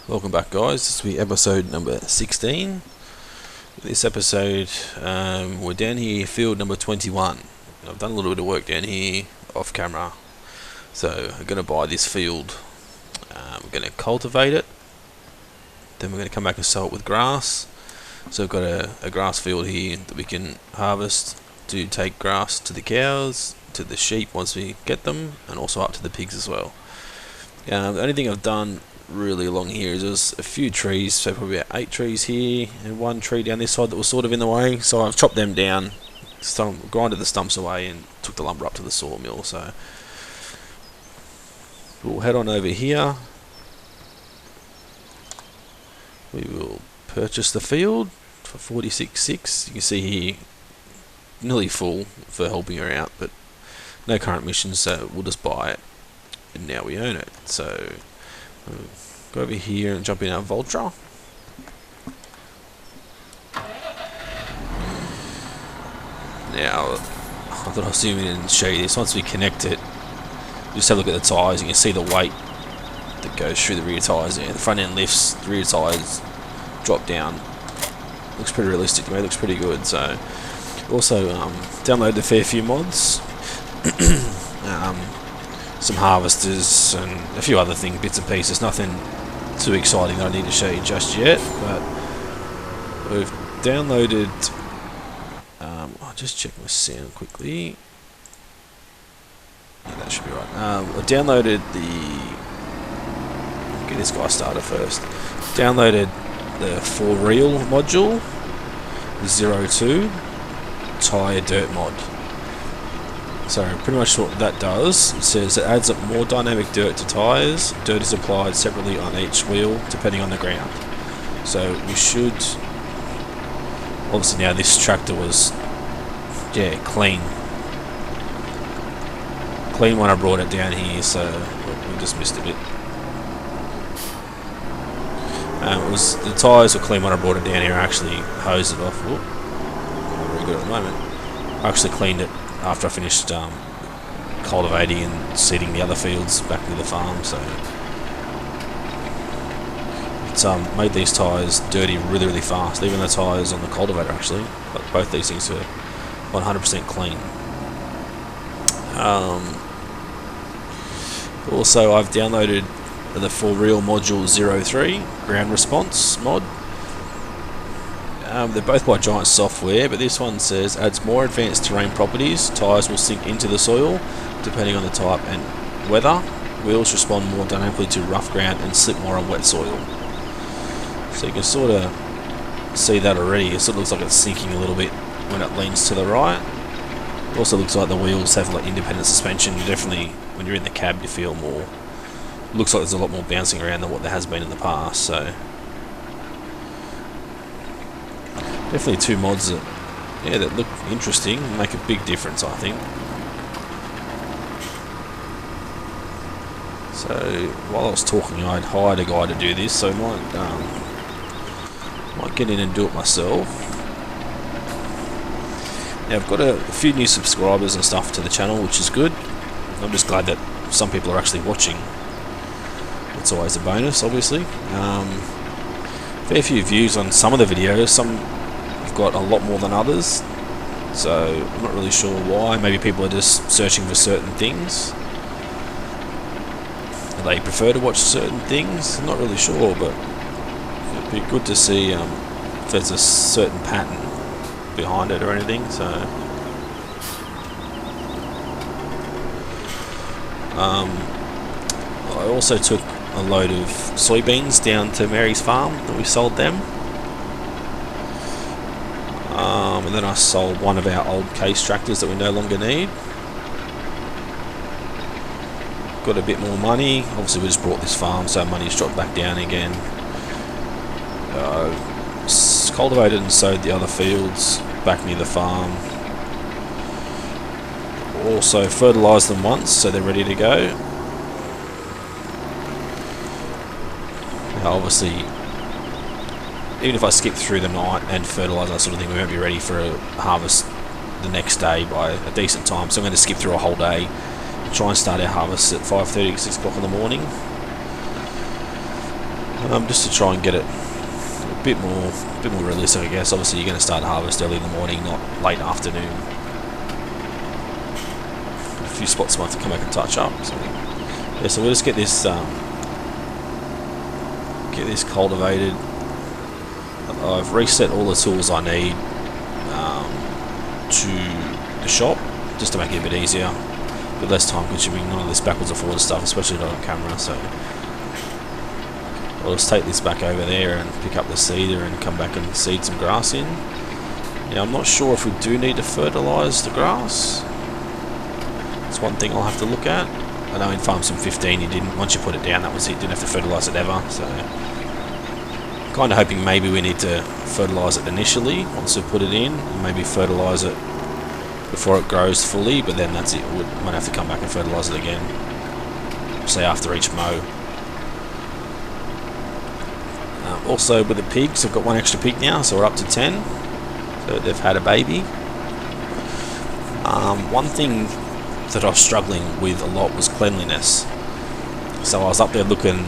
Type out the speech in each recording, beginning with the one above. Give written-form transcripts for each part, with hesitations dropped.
Welcome back, guys. This will be episode number 16. This episode, we're down here, field number 21. I've done a little bit of work down here off camera. So I'm going to buy this field. We're going to cultivate it. Then we're going to come back and sow it with grass. So we've got a grass field here that we can harvest to take grass to the cows, to the sheep once we get them, and also up to the pigs as well. The only thing I've done really along here is there's a few trees, so probably about 8 trees here and 1 tree down this side that was sort of in the way, so I've chopped them down, grinded the stumps away and took the lumber up to the sawmill. So we'll head on over here. We will purchase the field for 46.6. You can see here nearly full for helping her out, but no current missions, so we'll just buy it and now we own it. So go over here and jump in our Vultra. Now, I thought I'll zoom in and show you this. Once we connect it, just have a look at the tyres. You can see the weight that goes through the rear tyres there. The front end lifts, the rear tyres drop down. Looks pretty realistic to me, looks pretty good. So, also downloaded a fair few mods. Some harvesters and a few other things, bits and pieces. Nothing too exciting that I need to show you just yet, but we've downloaded. I'll just check my sound quickly. Yeah, that should be right. I downloaded get this guy started first. Downloaded the for real module, 02 tire dirt mod. So pretty much what that does, it says it adds up more dynamic dirt to tyres. Dirt is applied separately on each wheel depending on the ground. So we should, obviously now this tractor was, clean when I brought it down here, so we just missed a bit. The tyres were clean when I brought it down here. I actually hosed it off. Not very good at the moment. I actually cleaned it after I finished cultivating and seeding the other fields back to the farm. So it's made these tyres dirty really fast. Even the tyres on the cultivator actually, but both these things are 100% clean. Also, I've downloaded the For Real module 03 ground response mod. They're both by Giant Software, but this one says adds more advanced terrain properties. Tyres will sink into the soil depending on the type and weather. Wheels respond more dynamically to rough ground and slip more on wet soil. So you can sort of see that already. It sort of looks like it's sinking a little bit when it leans to the right. It also looks like the wheels have like independent suspension. You definitely, when you're in the cab, you feel more. Looks like there's a lot more bouncing around than what there has been in the past. So definitely 2 mods that look interesting and make a big difference, I think. So while I was talking, I'd hired a guy to do this, so I might get in and do it myself. Now I've got a few new subscribers and stuff to the channel, which is good. I'm just glad that some people are actually watching. It's always a bonus, obviously. Fair few views on some of the videos. Some have got a lot more than others, so I'm not really sure why. Maybe people are just searching for certain things. They prefer to watch certain things. I'm not really sure, but it'd be good to see if there's a certain pattern behind it or anything. So I also took a load of soybeans down to Mary's farm and we sold them. And then I sold one of our old case tractors that we no longer need. Got a bit more money. Obviously we just bought this farm, so money's dropped back down again. Cultivated and sowed the other fields back near the farm. Also fertilised them once, so they're ready to go. Now obviously, even if I skip through the night and fertilise that sort of thing, we won't be ready for a harvest the next day by a decent time. So I'm going to skip through a whole day and try and start our harvest at 5:30, 6 o'clock in the morning. just to try and get it a bit more realistic, I guess. Obviously, you're going to start harvest early in the morning, not late afternoon. A few spots might have to come back and touch up. So, yeah, so we'll just get this cultivated. I've reset all the tools I need to the shop just to make it a bit easier, a bit less time consuming. None of this backwards and forwards stuff, especially not on camera. So I'll just take this back over there and pick up the seeder and come back and seed some grass in. Now I'm not sure if we do need to fertilise the grass. It's one thing I'll have to look at. I know in Farm Sim 15 you didn't, once you put it down that was it, you didn't have to fertilise it ever. So kind of hoping maybe we need to fertilise it initially once we put it in, and maybe fertilise it before it grows fully, but then that's it. We might have to come back and fertilise it again, say after each mow. Also with the pigs, I've got one extra pig now, so we're up to 10. So they've had a baby. One thing that I was struggling with a lot was cleanliness. So I was up there looking,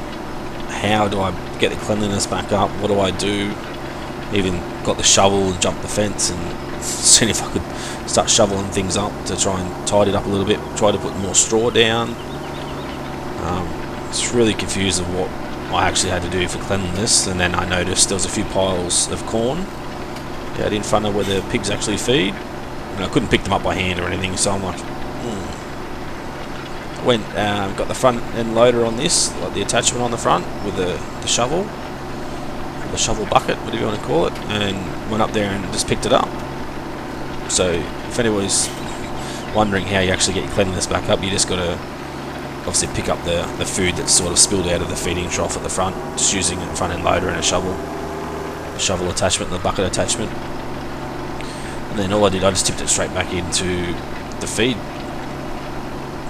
how do I get the cleanliness back up? What do I do? Even got the shovel and jumped the fence and seen if I could start shoveling things up to try and tidy it up a little bit. Try to put more straw down. It's really confused of what I actually had to do for cleanliness, and then I noticed there was a few piles of corn out in front of where the pigs actually feed, and I couldn't pick them up by hand or anything, so I'm like, I went, got the front end loader on this, like the attachment on the front with the shovel, or the shovel bucket, whatever you want to call it, and went up there and just picked it up. So if anybody's wondering how you actually get your cleanliness back up, you just got to obviously pick up the food that's sort of spilled out of the feeding trough at the front, just using a front end loader and a shovel attachment and the bucket attachment. And then all I did, I just tipped it straight back into the feed.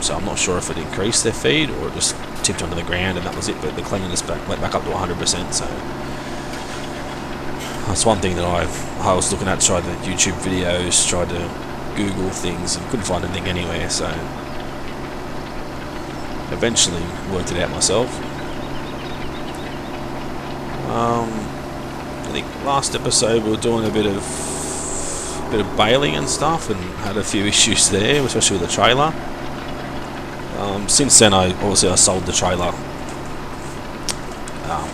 So I'm not sure if it increased their feed or it just tipped onto the ground and that was it, but the cleanliness went back up to 100%. So that's one thing that I was looking at, tried the YouTube videos, tried to Google things and couldn't find anything anywhere, so eventually worked it out myself. I think last episode we were doing a bit of baling and stuff and had a few issues there, especially with the trailer. Since then I sold the trailer,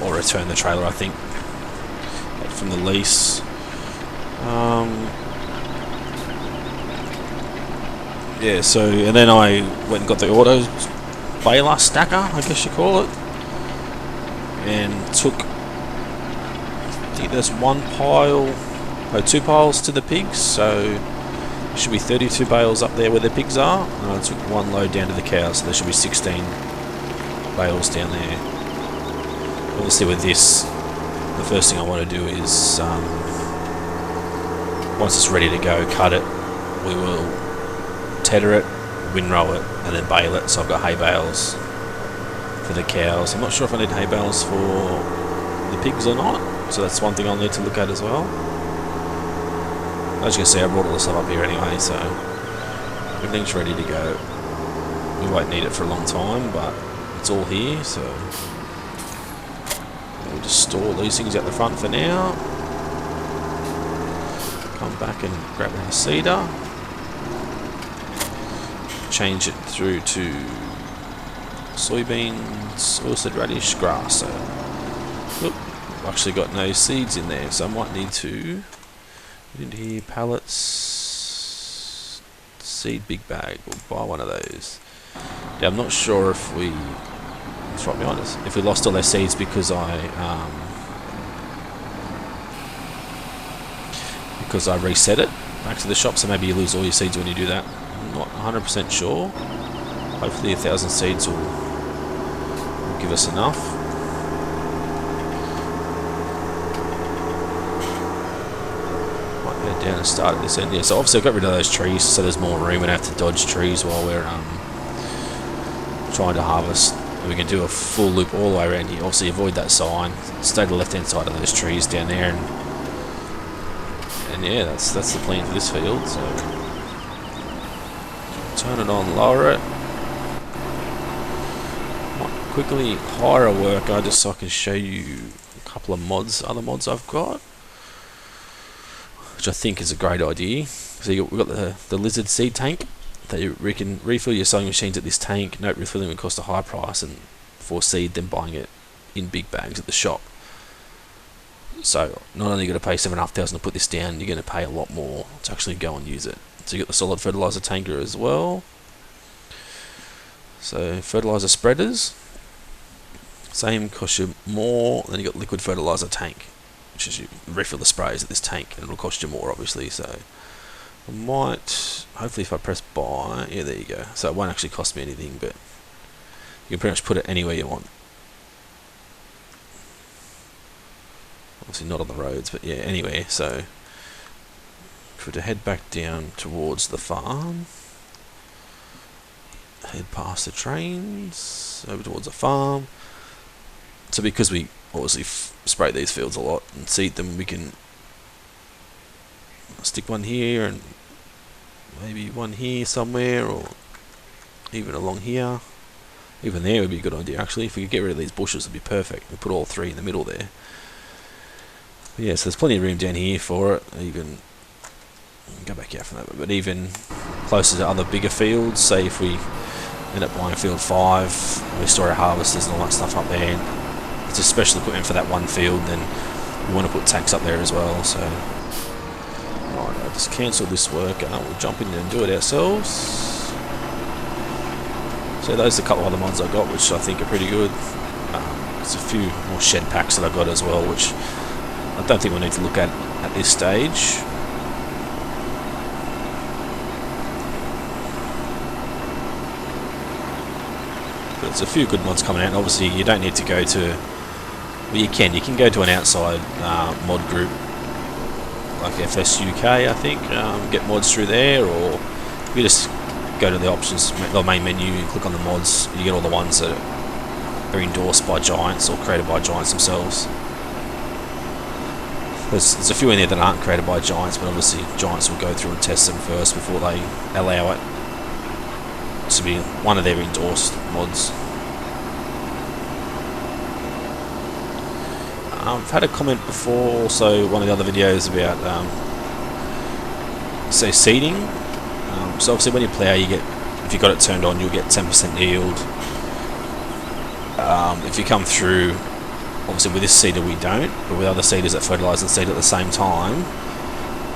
or returned the trailer I think from the lease. Yeah, so and then I went and got the auto baler stacker, I guess you call it, and took, I think there's two piles to the pigs, so there should be 32 bales up there where the pigs are, and I took one load down to the cows, so there should be 16 bales down there. Obviously with this, the first thing I want to do is, once it's ready to go, cut it, we will tether it, windrow it, and then bale it. So I've got hay bales for the cows. I'm not sure if I need hay bales for the pigs or not, so that's one thing I'll need to look at as well. As you can see, I brought all the stuff up here anyway, so everything's ready to go. We won't need it for a long time, but it's all here, so we'll just store these things at the front for now. Come back and grab the seeder. Change it through to soybeans, oilseed radish, grass. So, I've actually got no seeds in there, so I might need to put into here pallets, seed big bag. We'll buy one of those. Yeah, I'm not sure if we, let's be honest, if we lost all our seeds because I reset it back to the shop. So maybe you lose all your seeds when you do that. I'm not 100% sure. Hopefully 1,000 seeds will give us enough. Might head down and start at this end. Yeah, so obviously I got rid of those trees, so there's more room. We don't have to dodge trees while we're trying to harvest. We can do a full loop all the way around here. Obviously avoid that sign. Stay to the left hand side of those trees down there, and yeah, that's the plan for this field. So turn it on, lower it. quickly hire a worker just so I can show you a couple of other mods I've got, which I think is a great idea. So we've got the lizard seed tank that you can refill your sowing machines at this tank. Note refilling would cost a high price and for seed than buying it in big bags at the shop. So not only are you going to pay $7,500 to put this down, you're going to pay a lot more to actually go and use it. So you got the solid fertilizer tanker as well. So fertilizer spreaders, same, cost you more. Then you got liquid fertilizer tank, which is you refill the sprays at this tank, and it'll cost you more obviously. So I might, hopefully if I press buy, yeah, there you go. So it won't actually cost me anything, but you can pretty much put it anywhere you want. Obviously not on the roads, but yeah, anywhere. So if we were to head back down towards the farm, head past the trains, over towards the farm. So because we obviously spray these fields a lot and seed them, we can stick one here and maybe one here somewhere, or even along here. Even there would be a good idea actually. If we could get rid of these bushes, it'd be perfect. We put all three in the middle there. But yeah, so there's plenty of room down here for it. Even go back out from that, but even closer to other bigger fields, say if we end up buying field 5, we store our harvesters and all that stuff up there, it's just special equipment for that one field, then we want to put tanks up there as well. So right, I'll just cancel this work and we'll jump in and do it ourselves. So those are a couple of other mods I got which I think are pretty good. There's a few more shed packs that I got as well, which I don't think we'll need to look at this stage. But there's a few good mods coming out. Obviously you don't need to go to, well, you can go to an outside mod group like FS UK, I think, get mods through there, or you just go to the options, the main menu, and click on the mods. You get all the ones that are endorsed by giants or created by giants themselves. There's a few in there that aren't created by giants, but obviously giants will go through and test them first before they allow it to be one of their endorsed mods. I've had a comment before, also one of the other videos about say seeding. So obviously when you plough, you get, if you've got it turned on, you'll get 10% yield. If you come through, obviously with this seeder we don't, but with other seeders that fertilise and seed at the same time,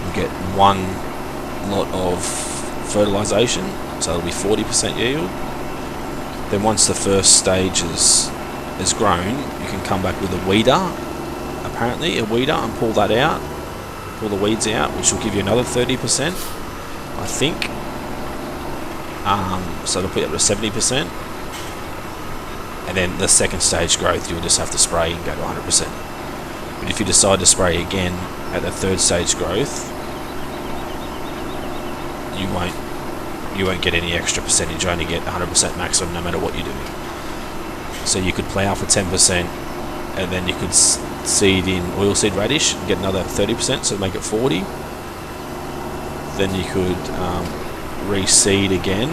you get one lot of fertilisation, so it'll be 40% yield. Then once the first stage is grown, you can come back with a weeder, apparently a weeder, and pull that out, pull the weeds out, which will give you another 30%, I think. So it'll put you up to 70%. And then the second stage growth, you'll just have to spray and go to 100%. But if you decide to spray again at the third stage growth, you won't get any extra percentage. You only get 100% maximum no matter what you do. So you could plough for 10%, and then you could seed in oilseed radish and get another 30%, so make it 40. Then you could reseed again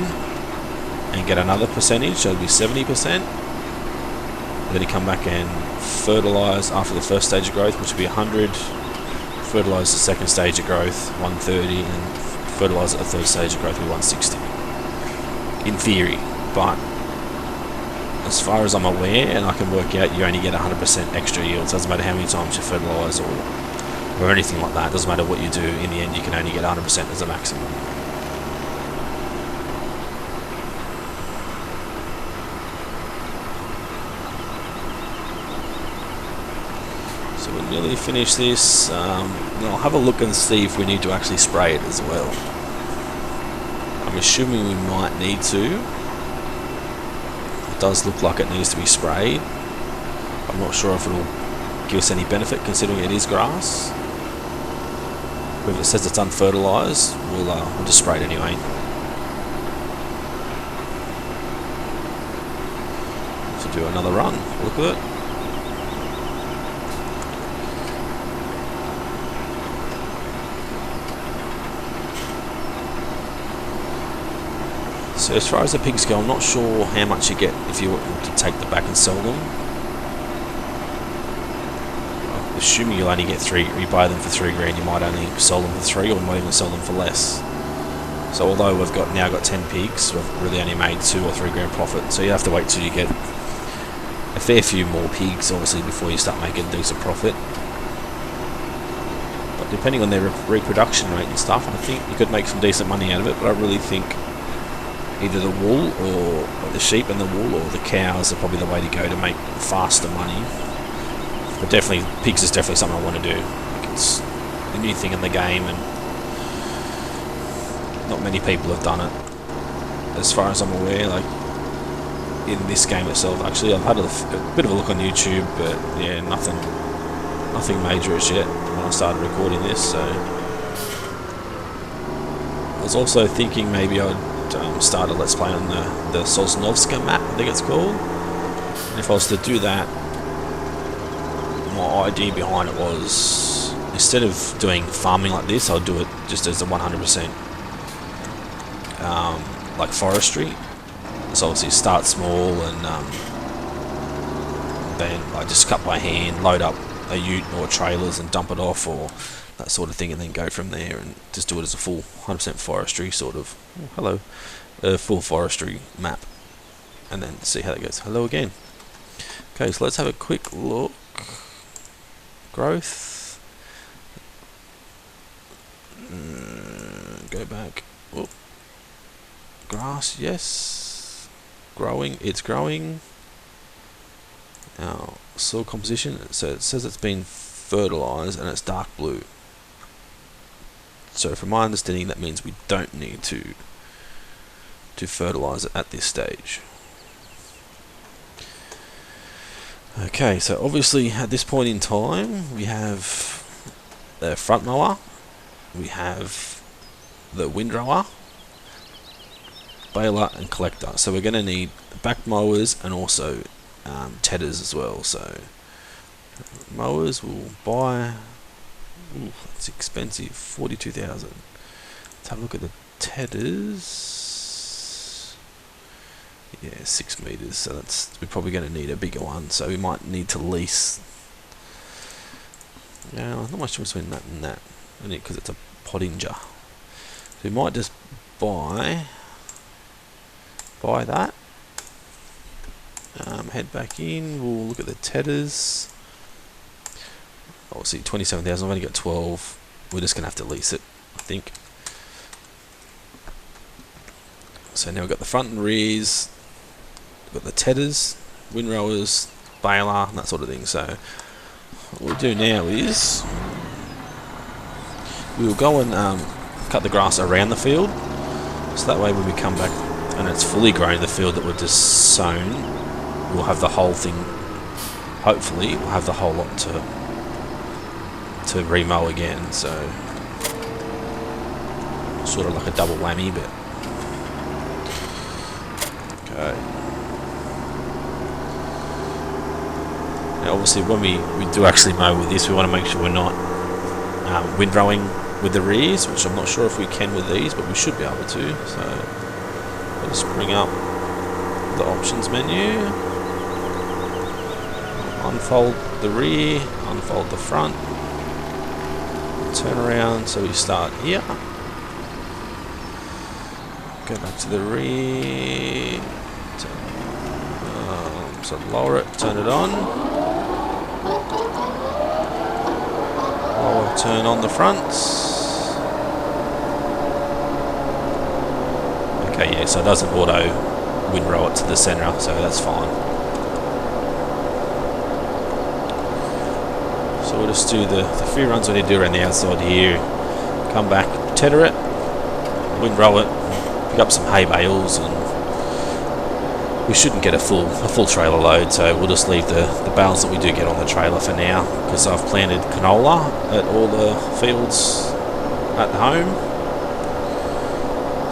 and get another percentage, so it'd be 70%. Then you come back and fertilise after the first stage of growth, which would be 100. Fertilise the second stage of growth, 130, and fertilise at the third stage of growth, will be 160. In theory, but as far as I'm aware, and I can work out, you only get 100% extra yield. So it doesn't matter how many times you fertilise or anything like that. It doesn't matter what you do. In the end, you can only get 100% as a maximum. So we'll nearly finish this. I'll have a look and see if we need to actually spray it as well. I'm assuming we might need to. It does look like it needs to be sprayed. I'm not sure if it'll give us any benefit considering it is grass. But if it says it's unfertilised, we'll just spray it anyway. So do another run. Look at it. So as far as the pigs go, I'm not sure how much you get if you were to take them back and sell them. I'm assuming you'll only get 3. You buy them for 3 grand, you might only sell them for 3, or might even sell them for less. So although we've now got 10 pigs, we've really only made 2 or 3 grand profit. So you have to wait till you get a fair few more pigs, obviously, before you start making a decent profit. But depending on their reproduction rate and stuff, I think you could make some decent money out of it. But I really think either the wool or the sheep and the wool or the cows are probably the way to go to make faster money. But definitely, pigs is definitely something I want to do. Like, it's a new thing in the game, and not many people have done it, as far as I'm aware. Like in this game itself, actually, I've had a bit of a look on YouTube, but yeah, nothing major as yet when I started recording this. So I was also thinking maybe I'd start a Let's Play on the Sosnovska map, I think it's called. And if I was to do that, my idea behind it was, instead of doing farming like this, I'll do it just as a 100% like forestry. So obviously start small, and then I just cut by hand, load up a ute or trailers and dump it off, or that sort of thing, and then go from there and just do it as a full 100% forestry sort of, full forestry map, and then see how that goes. Hello again. Okay, so let's have a quick look. Growth. Go back. Whoop. Grass, yes. Growing, it's growing. Now, soil composition, so it says it's been fertilised and it's dark blue. So from my understanding, that means we don't need to fertilise it at this stage. Okay, so obviously at this point in time, we have the front mower, we have the windrower, baler and collector. So we're going to need back mowers and also tedders as well. So mowers we'll buy. Ooh, that's expensive, 42,000. Let's have a look at the tedders. Yeah, 6 meters. So we're probably going to need a bigger one. So we might need to lease. Yeah, not much difference between that and that, only because it's a Pottinger. So we might just buy that. Head back in. We'll look at the tedders. Oh, see, 27,000. I've only got 12. We're just gonna have to lease it, I think. So now we've got the front and rears. We've got the tedders, windrowers, baler, and that sort of thing. So what we'll do now is we'll go and cut the grass around the field. So that way when we come back and it's fully grown, the field that we've just sown, we'll have the whole thing, hopefully we'll have the whole lot to remow again. So sort of like a double whammy, but okay. Now obviously when we do actually mow with this, we want to make sure we're not windrowing with the rears, which I'm not sure if we can with these, but we should be able to. So let's bring up the options menu, unfold the rear, unfold the front, turn around. So we start here, go back to the rear, so lower it, turn it on, lower, turn on the fronts. Okay, yeah, so it doesn't auto windrow it to the centre, so that's fine. So we'll just do the few runs we need to do around the outside here, come back, tether it, windrow it, pick up some hay bales, and we shouldn't get a full trailer load, so we'll just leave the bales that we do get on the trailer for now, because I've planted canola at all the fields at home,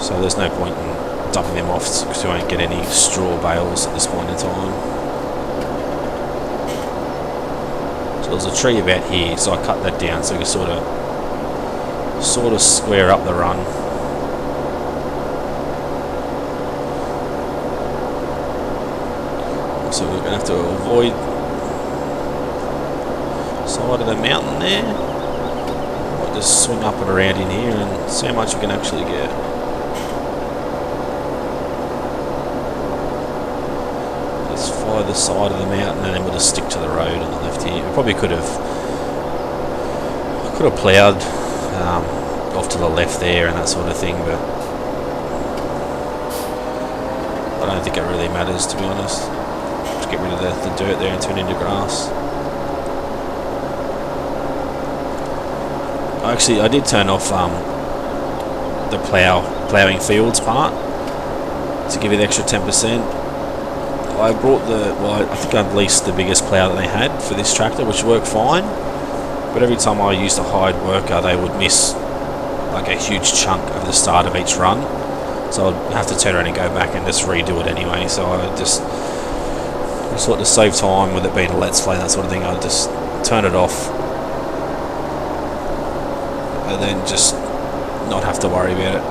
so there's no point in dumping them off because we won't get any straw bales at this point in time. So there's a tree about here, so I cut that down so we can sort of square up the run. So we're going to have to avoid side of the mountain there. Might just swing up and around in here and see how much we can actually get. Just follow the side of the mountain and then we'll just stick to the road on the left here. We probably could have ploughed off to the left there and that sort of thing, but I don't think it really matters, to be honest. Just get rid of the dirt there and turn it into grass. Actually, I did turn off the ploughing fields part to give it the extra 10%. I brought I think I've leased the biggest plough that they had for this tractor, which worked fine. But every time I used a hired worker, they would miss like a huge chunk of the start of each run. So I'd have to turn around and go back and just redo it anyway. So I just sort of save time with it being a let's play and that sort of thing. I'd just turn it off and then just not have to worry about it.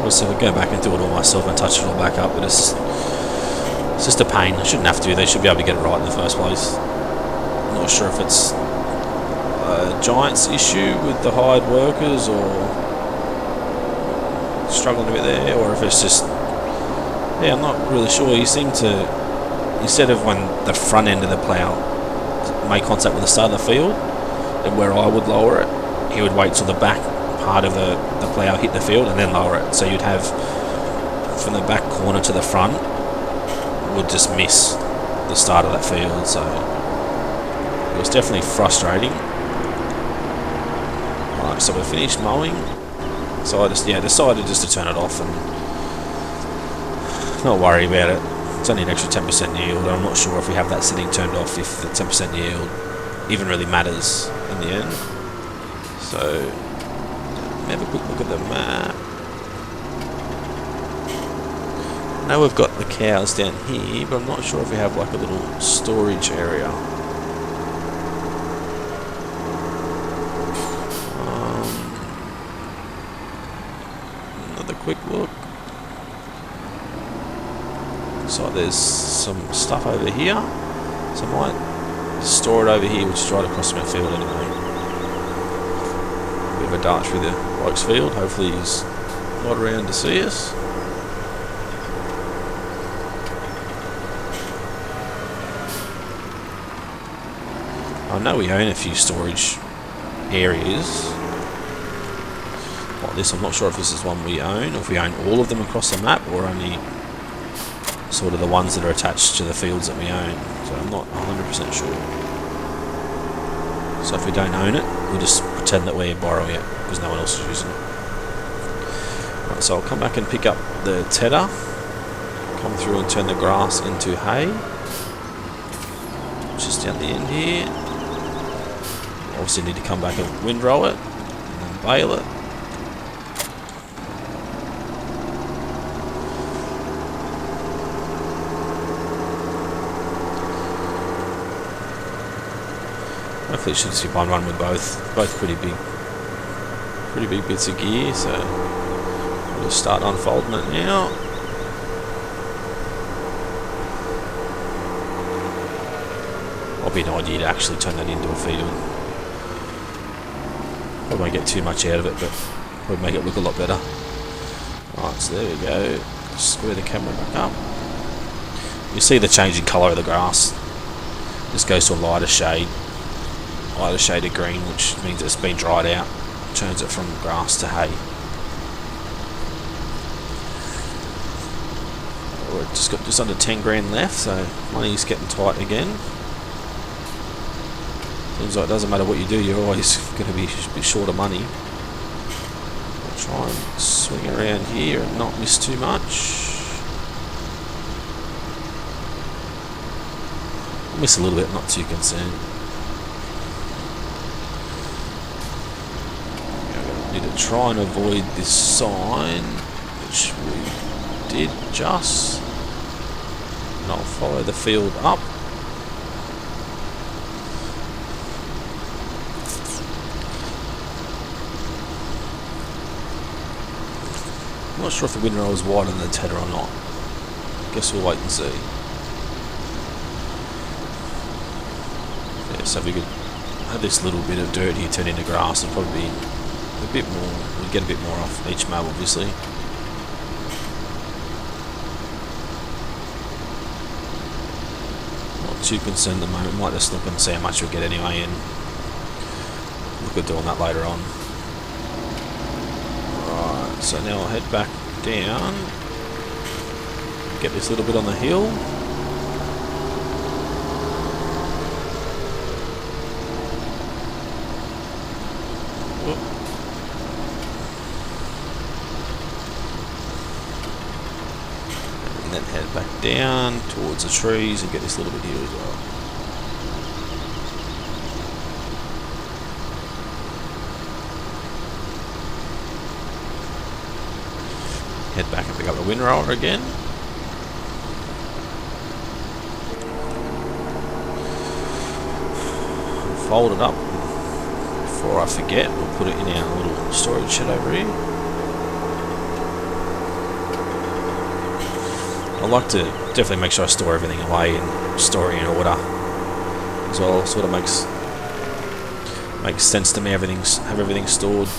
Also, if I go back and do it all myself and touch it all back up, but it's just a pain. I shouldn't have to. They should be able to get it right in the first place. I'm not sure if it's a Giants issue with the hired workers or struggling a bit there, or if it's just, yeah, I'm not really sure. You seem to, instead of when the front end of the plough made contact with the start of the field, and where I would lower it, he would wait till the back part of the plough hit the field and then lower it. So you'd have from the back corner to the front would just miss the start of that field. So it was definitely frustrating. Alright, so we're finished mowing. So I just decided just to turn it off and not worry about it. It's only an extra 10% yield. I'm not sure if we have that setting turned off, if the 10% yield even really matters in the end. So have a quick look at the map. Now we've got the cows down here, but I'm not sure if we have like a little storage area. Another quick look. So there's some stuff over here, so I might store it over here, which is right across my field anyway. Bit of a dart through the bloke's field. Hopefully he's not around to see us. I know we own a few storage areas like this. I'm not sure if this is one we own, or if we own all of them across the map, or only sort of the ones that are attached to the fields that we own. So I'm not 100% sure. So if we don't own it, we'll just pretend that we're borrowing it because no one else is using it. Right, so I'll come back and pick up the tedder, come through and turn the grass into hay, just down the end here. Obviously need to come back and windrow it and then bale it. Hopefully it should see one run with both pretty big bits of gear, so we'll just start unfolding it now. Might be an idea to actually turn that into a field. Probably won't get too much out of it, but probably make it look a lot better. Alright, so there we go. Square the camera back up. You see the change in colour of the grass. This goes to a lighter shade of green, which means it's been dried out. Turns it from grass to hay. We've just got just under 10 grand left, so money's getting tight again. Seems like it doesn't matter what you do, you're always going to be a bit short of money. I'll try and swing around here and not miss too much. I'll miss a little bit, not too concerned. Need to try and avoid this sign, which we did just. And I'll follow the field up. not sure if the windrow is wider than the tedder or not. Guess we'll wait and see. Yeah, so if we could have this little bit of dirt here turn into grass, and probably be a bit more, we'd get a bit more off each mow obviously. Not too concerned at the moment, might just look and see how much we'll get anyway and look at doing that later on. Right, so now I'll head back down, get this little bit on the hill. Whoop. And then head back down towards the trees and get this little bit here as well. Head back and pick up the windrower again. Fold it up. Before I forget, we'll put it in our little storage shed over here. I like to definitely make sure I store everything away and store it in order as well. Sort of makes sense to me. Have everything stored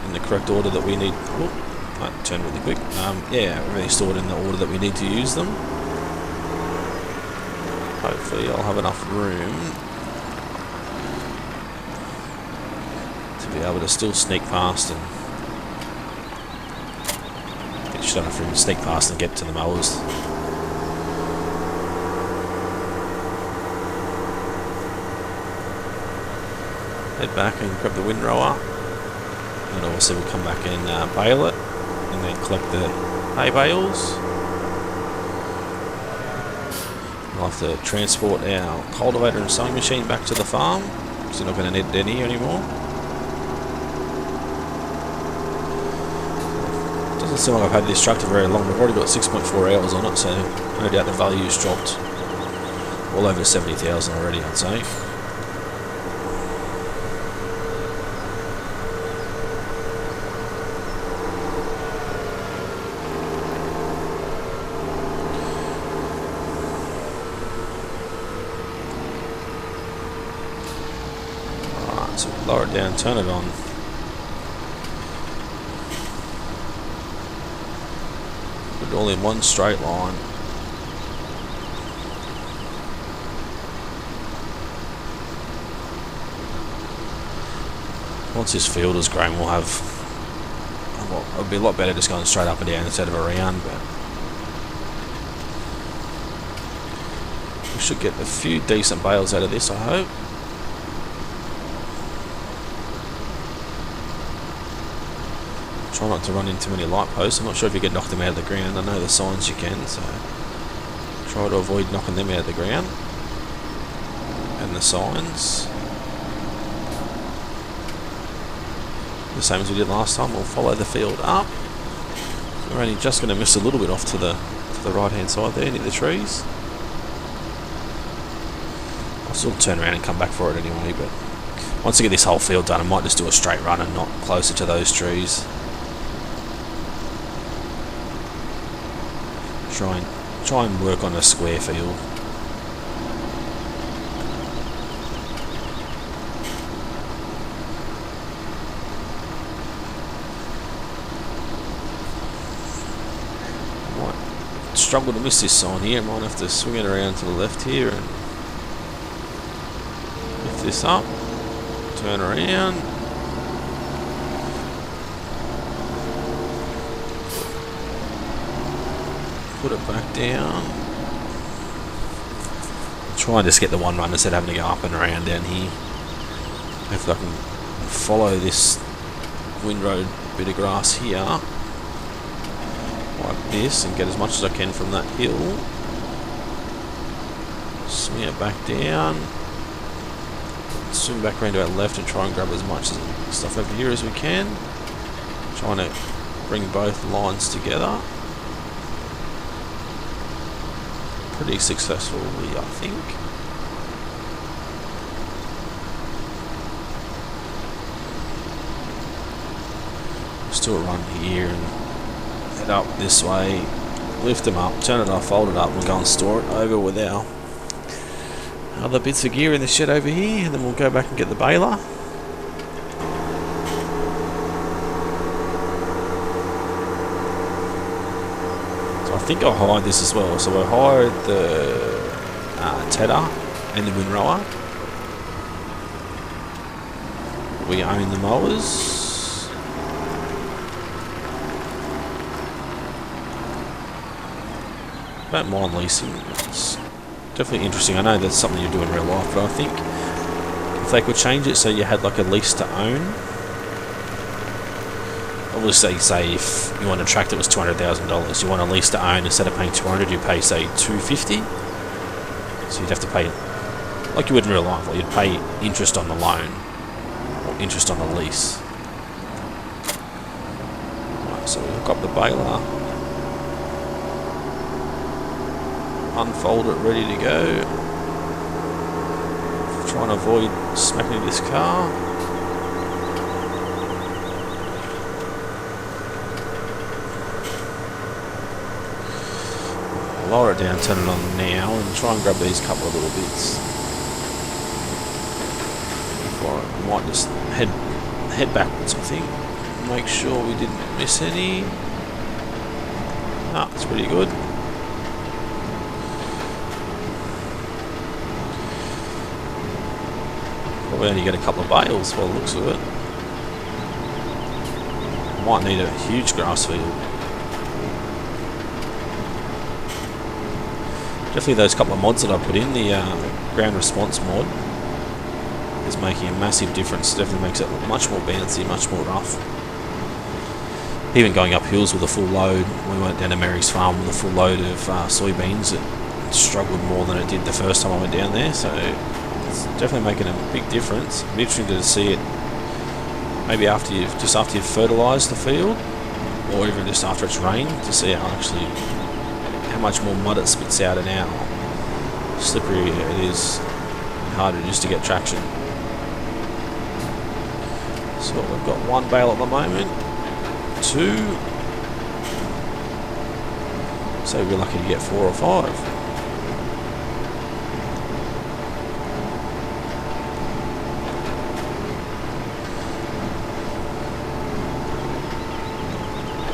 in the correct order that we need. Oh, that turned really quick. Yeah, everything's stored in the order that we need to use them. Hopefully, I'll have enough room to be able to still sneak past and get enough room to sneak past and get to the mowers. Head back and grab the windrower, and also we'll come back and bale it, and then collect the hay bales. We'll have to transport our cultivator and sowing machine back to the farm, because we're not going to need it in here anymore. Doesn't seem like I've had this tractor very long. We've already got 6.4 hours on it, so no doubt the value's dropped all over 70,000 already, I'd say. Alright, so lower it down, turn it on. All in one straight line. Once this field is grown, we'll have, well, it'll be a lot better just going straight up and down instead of around, but we should get a few decent bales out of this, I hope. Try not to run into many light posts. I'm not sure if you can knock them out of the ground. I know the signs you can, so try to avoid knocking them out of the ground. And the signs, the same as we did last time. We'll follow the field up. We're only just going to miss a little bit off to the right hand side there near the trees. I'll still turn around and come back for it anyway, but once I get this whole field done, I might just do a straight run and not closer to those trees. Try and work on a square field. Might struggle to miss this sign here. Might have to swing it around to the left here and lift this up, turn around. Put it back down. Try and just get the one run instead of having to go up and around down here. Hopefully I can follow this windrow bit of grass here like this and get as much as I can from that hill. Swing it back down. Swing back around to our left and try and grab as much stuff over here as we can. Trying to bring both lines together. Pretty successfully, I think. Still run here and head up this way, lift them up, turn it off, fold it up, and go and store it over with our other bits of gear in the shed over here, and then we'll go back and get the baler. So I think I hired this as well. So I hired the tedder and the windrower. We own the mowers. Don't mind leasing. It's definitely interesting. I know that's something you do in real life, but I think if they could change it so you had like a lease to own. Obviously, say if you want a tractor that was $200,000, you want a lease to own, instead of paying $200, you pay say $250. So you'd have to pay, like you would in real life, or you'd pay interest on the loan or interest on the lease. Right, so we've got the baler, unfold it, ready to go. Trying to avoid smacking into this car. Lower it down, turn it on now, and try and grab these couple of little bits. Before I might just head backwards, I think. Make sure we didn't miss any. Ah, it's pretty good. Probably only get a couple of bales by the looks of it. Might need a huge grass field. Definitely those couple of mods that I put in, the ground response mod, is making a massive difference. Definitely makes it much more bouncy, much more rough. Even going up hills with a full load. We went down to Mary's farm with a full load of soybeans. It struggled more than it did the first time I went down there, so it's definitely making a big difference. It'll be interesting to see it maybe just after you've fertilised the field, or even just after it's rained, to see how much more mud it spits out and how slippery it is and harder just to get traction. So we've got one bale at the moment, two, so we're lucky to get 4 or 5.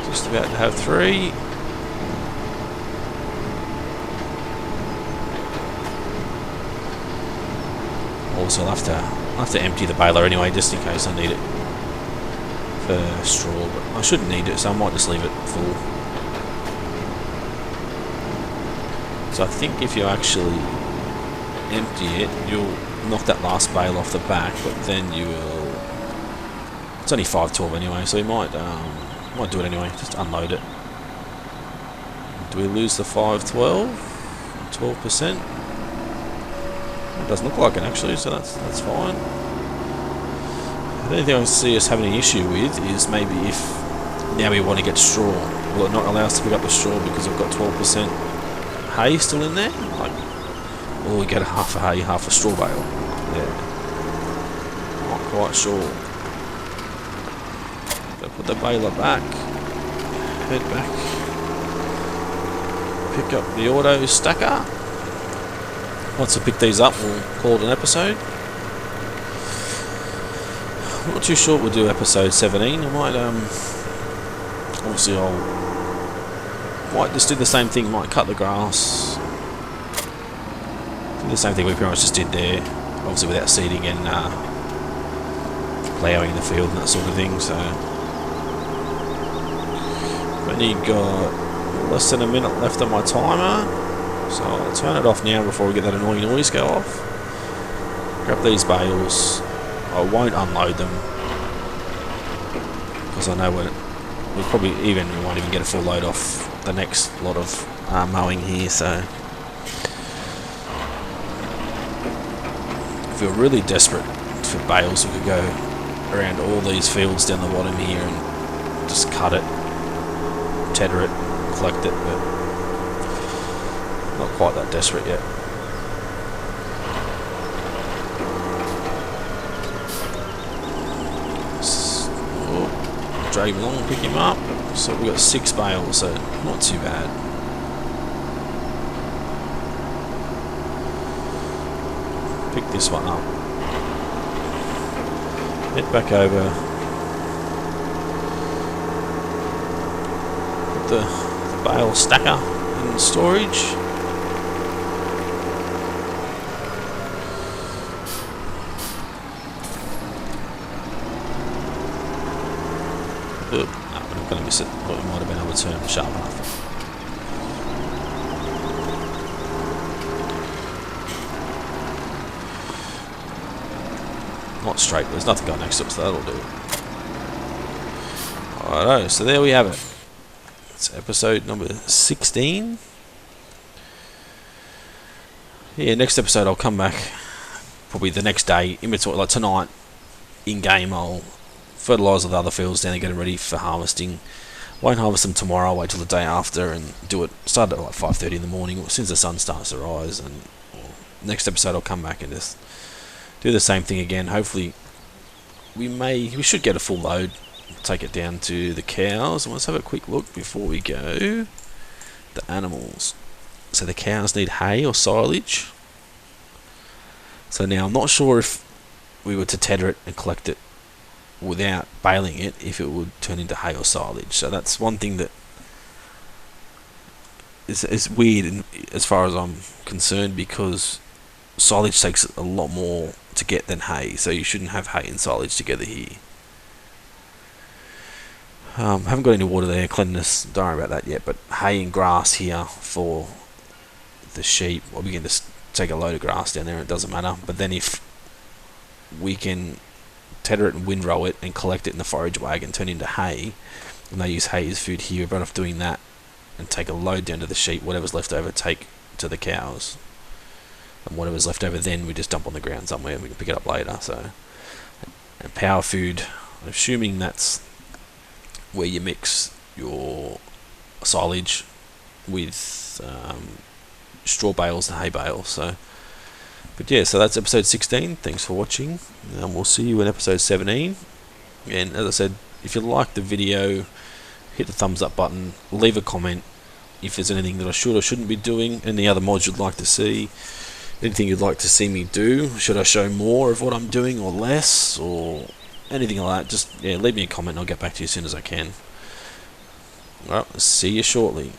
Just about to have 3. Also, I'll have to empty the baler anyway, just in case I need it for straw. But I shouldn't need it, so I might just leave it full. So I think if you actually empty it, you'll knock that last bale off the back, but then you will. It's only 512 anyway, so you might do it anyway. Just unload it. Do we lose the 512? 12%? It doesn't look like it actually, so that's fine. The only thing I see us having an issue with is maybe if now we want to get straw, will it not allow us to pick up the straw because we've got 12% hay still in there? Like, will we get a half a hay, half a straw bale? Yeah, not quite sure. So put the baler back, head back, pick up the auto stacker. Once I pick these up, we'll call it an episode. I'm not too sure we'll do episode 17. I might, obviously might just do the same thing, might cut the grass. Do the same thing we pretty much just did there, obviously without seeding and ploughing the field and that sort of thing, so. I've only got less than a minute left on my timer. So I'll turn it off now before we get that annoying noise go off. Grab these bales. I won't unload them because I know we won't even get a full load off the next lot of mowing here. So if we're really desperate for bales, we could go around all these fields down the bottom here and just cut it, tether it, collect it, but not quite that desperate yet. Drag him along, pick him up. So we got 6 bales, so not too bad. Pick this one up. Head back over. Put the bale stacker in storage. No, we're not going to miss it. But we might have been able to turn sharp enough. Not straight, there's nothing going next to it, so that'll do it. Alrighto, so there we have it. It's episode number 16. Yeah, next episode I'll come back probably the next day, in between, like tonight, in game I'll fertilise the other fields down and get them ready for harvesting. Won't harvest them tomorrow, I'll wait till the day after and do it. Start at like 5:30 in the morning, as soon as the sun starts to rise. And next episode I'll come back and just do the same thing again. Hopefully we should get a full load. Take it down to the cows. Let's have a quick look before we go. The animals. So the cows need hay or silage. So now I'm not sure if we were to tether it and collect it without baling it, if it would turn into hay or silage. So that's one thing that is weird as far as I'm concerned, because silage takes a lot more to get than hay, so you shouldn't have hay and silage together here. Haven't got any water there, cleanliness, don't worry about that yet, but hay and grass here for the sheep. We'll begin to take a load of grass down there, it doesn't matter. But then if we can tether it and windrow it and collect it in the forage wagon, turn it into hay, and they use hay as food here, we're better off doing that and take a load down to the sheep. Whatever's left over, take to the cows. And whatever's left over then we just dump on the ground somewhere and we can pick it up later. So, and power food, I'm assuming that's where you mix your silage with straw bales and hay bales. So, but yeah, so that's episode 16. Thanks for watching, and we'll see you in episode 17. And as I said, if you like the video, hit the thumbs up button, leave a comment if there's anything that I should or shouldn't be doing, any other mods you'd like to see, anything you'd like to see me do. Should I show more of what I'm doing or less, or anything like that? Just leave me a comment and I'll get back to you as soon as I can. Alright, see you shortly.